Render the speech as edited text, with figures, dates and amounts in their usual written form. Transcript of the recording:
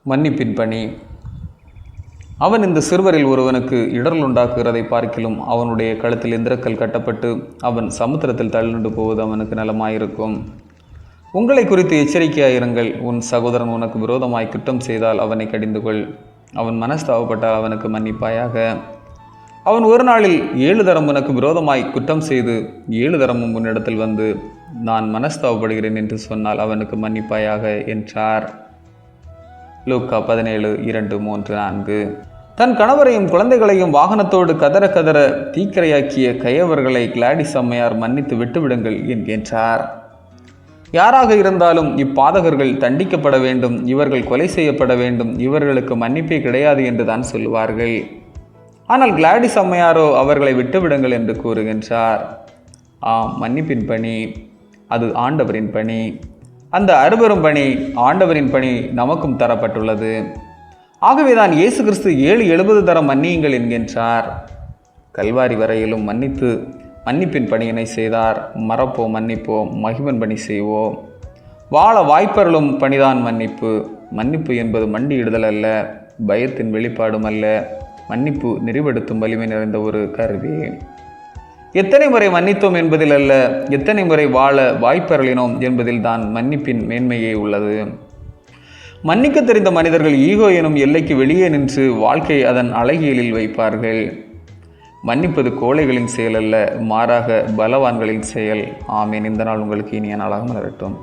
மன்னிப்பின் பணி. அவன் இந்த சிறுவரில் ஒருவனுக்கு இடரல் உண்டாக்குகிறதை பார்க்கிலும் அவனுடைய கழுத்தில் எந்திரக்கல் கட்டப்பட்டு அவன் சமுத்திரத்தில் தள்ளுண்டு போவது அவனுக்கு நலமாயிருக்கும். உங்களை குறித்து எச்சரிக்கையாயிருங்கள். உன் சகோதரன் உனக்கு விரோதமாய் குற்றம் செய்தால் அவனை கடிந்து கொள். அவன் மனஸ்தாபப்பட்டால் அவனுக்கு மன்னிப்பாயாக. அவன் ஒரு நாளில் 7 தரம் உனக்கு விரோதமாய் குற்றம் செய்து 7 தரமும் உன்னிடத்தில் வந்து நான் மனஸ்தாபப்படுகிறேன் என்று சொன்னால் அவனுக்கு மன்னிப்பாயாக என்றார். லூக்கா 17:2-3-4. தன் கணவரையும் குழந்தைகளையும் வாகனத்தோடு கதற கதற தீக்கிரையாக்கிய கயவர்களை கிளாடிஸ் அம்மையார் மன்னித்து விட்டுவிடுங்கள் என்கின்றார். யாராக இருந்தாலும் இப்பாதகர்கள் தண்டிக்கப்பட வேண்டும், இவர்கள் கொலை செய்யப்பட வேண்டும், இவர்களுக்கு மன்னிப்பே கிடையாது என்று தான் சொல்லுவார்கள். ஆனால் கிளாடிஸ் அம்மையாரோ அவர்களை விட்டுவிடுங்கள் என்று கூறுகின்றார். மன்னிப்பின் பணி அது ஆண்டவரின் பணி. அந்த அருபெரும் பணி ஆண்டவரின் பணி நமக்கும் தரப்பட்டுள்ளது. ஆகவேதான் இயேசு கிறிஸ்து 7/70 தரம் மன்னியுங்கள் என்கின்றார். கல்வாரி வரையிலும் மன்னிப்பின் பணியினை செய்தார். மறப்போம், மன்னிப்போம், மகிமன் பணி செய்வோம். வாழ வாய்ப்பருளும் பணிதான் மன்னிப்பு. மன்னிப்பு என்பது மண்டியிடுதல் அல்ல, பயத்தின் வெளிப்பாடும் அல்ல. மன்னிப்பு நெறிப்படுத்தும் வலிமை நிறைந்த ஒரு கருவி. எத்தனை முறை மன்னித்தோம் என்பதில் அல்ல, எத்தனை முறை வாழ வாய்ப்பருளினோம் என்பதில் தான் மன்னிப்பின் மேன்மையே உள்ளது. மன்னிக்க தெரிந்த மனிதர்கள் ஈகோ எனும் எல்லைக்கு வெளியே நின்று வாழ்க்கை அதன் அழகியலில் வைப்பார்கள். மன்னிப்பது கோழைகளின் செயல் அல்ல, மாறாக பலவான்களின் செயல். ஆமேன். இந்த நாள் உங்களுக்கு இனிய நாளாக மலரட்டும்.